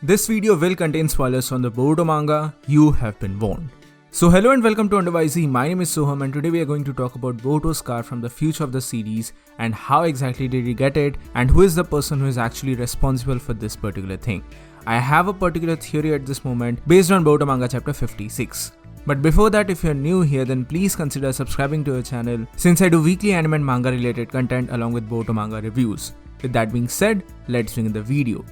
This video will contain spoilers from the Boruto manga. You have been warned. So hello and welcome to Under YZ. My name is Soham and today we are going to talk about Boruto's scar from the future of the series and how exactly did he get it and who is the person who is actually responsible for this particular thing. I have a particular theory at this moment based on Boruto manga chapter 56. But before that, if you're new here, then please consider subscribing to our channel since I do weekly anime and manga related content along with Boruto manga reviews. With that being said, let's begin the video.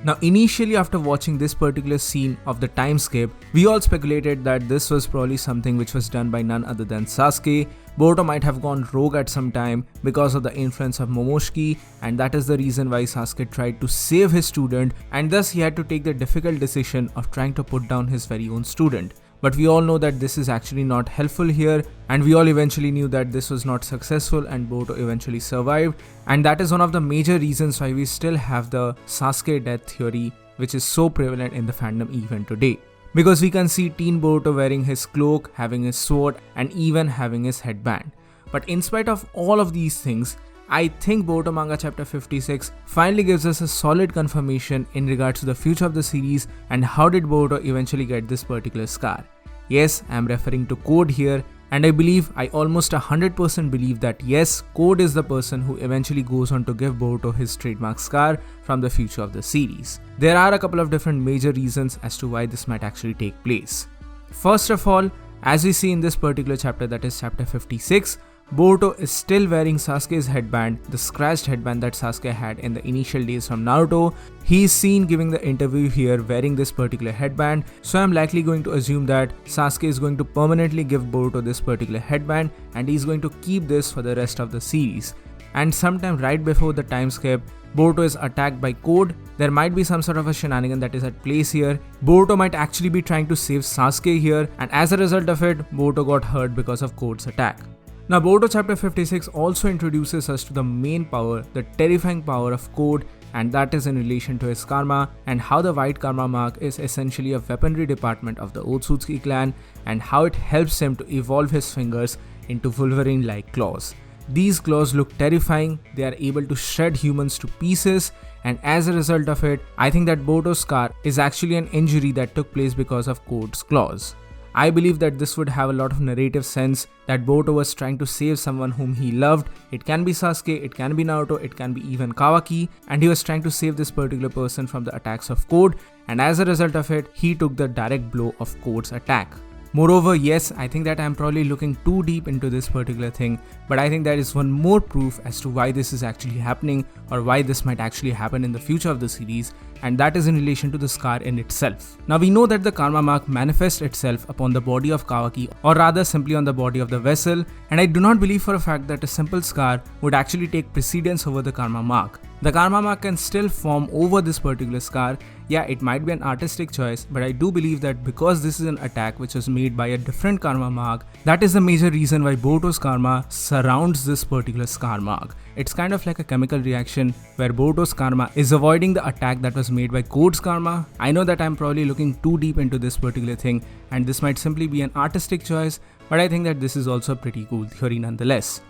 Now initially after watching this particular scene of the time skip, we all speculated that this was probably something which was done by none other than Sasuke. Boruto might have gone rogue at some time because of the influence of Momoshiki, and that is the reason why Sasuke tried to save his student and thus he had to take the difficult decision of trying to put down his very own student. But we all know that this is actually not helpful here, and we all eventually knew that this was not successful and Boruto eventually survived, and that is one of the major reasons why we still have the Sasuke death theory which is so prevalent in the fandom even today. Because we can see teen Boruto wearing his cloak, having his sword and even having his headband. But in spite of all of these things, I think Boruto manga chapter 56 finally gives us a solid confirmation in regards to the future of the series and how did Boruto eventually get this particular scar. Yes, I am referring to Code here, and I almost 100% believe that yes, Code is the person who eventually goes on to give Boruto his trademark scar from the future of the series. There are a couple of different major reasons as to why this might actually take place. First of all, as we see in this particular chapter, that is chapter 56, Boruto is still wearing Sasuke's headband, the scratched headband that Sasuke had in the initial days from Naruto. He is seen giving the interview here wearing this particular headband, so I am likely going to assume that Sasuke is going to permanently give Boruto this particular headband and he is going to keep this for the rest of the series. And sometime right before the time skip, Boruto is attacked by Code. There might be some sort of a shenanigan that is at place here. Boruto might actually be trying to save Sasuke here, and as a result of it, Boruto got hurt because of Code's attack. Now Boruto chapter 56 also introduces us to the main power, the terrifying power of Code, and that is in relation to his karma and how the white karma mark is essentially a weaponry department of the Otsutsuki clan and how it helps him to evolve his fingers into Wolverine-like claws. These claws look terrifying, they are able to shred humans to pieces, and as a result of it, I think that Boruto's scar is actually an injury that took place because of Code's claws. I believe that this would have a lot of narrative sense that Boruto was trying to save someone whom he loved. It can be Sasuke, it can be Naruto, it can be even Kawaki, and he was trying to save this particular person from the attacks of Code, and as a result of it, he took the direct blow of Code's attack. Moreover, yes, I think that I am probably looking too deep into this particular thing, but I think there is one more proof as to why this is actually happening or why this might actually happen in the future of the series, and that is in relation to the scar in itself. Now we know that the karma mark manifests itself upon the body of Kawaki, or rather simply on the body of the vessel, and I do not believe for a fact that a simple scar would actually take precedence over the karma mark. The karma mark can still form over this particular scar. Yeah, it might be an artistic choice, but I do believe that because this is an attack which was made by a different karma mark, that is the major reason why Boruto's karma surrounds this particular scar mark. It's kind of like a chemical reaction where Boruto's karma is avoiding the attack that was made by Code's karma. I know that I'm probably looking too deep into this particular thing and this might simply be an artistic choice, but I think that this is also a pretty cool theory nonetheless.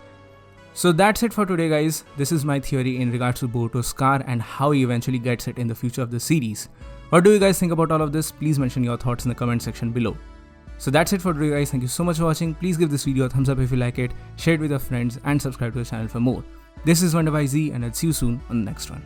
So that's it for today guys. This is my theory in regards to Boruto's scar and how he eventually gets it in the future of the series. What do you guys think about all of this? Please mention your thoughts in the comment section below. So that's it for today guys. Thank you so much for watching. Please give this video a thumbs up if you like it, share it with your friends and subscribe to the channel for more. This is Wonder YZ and I'll see you soon on the next one.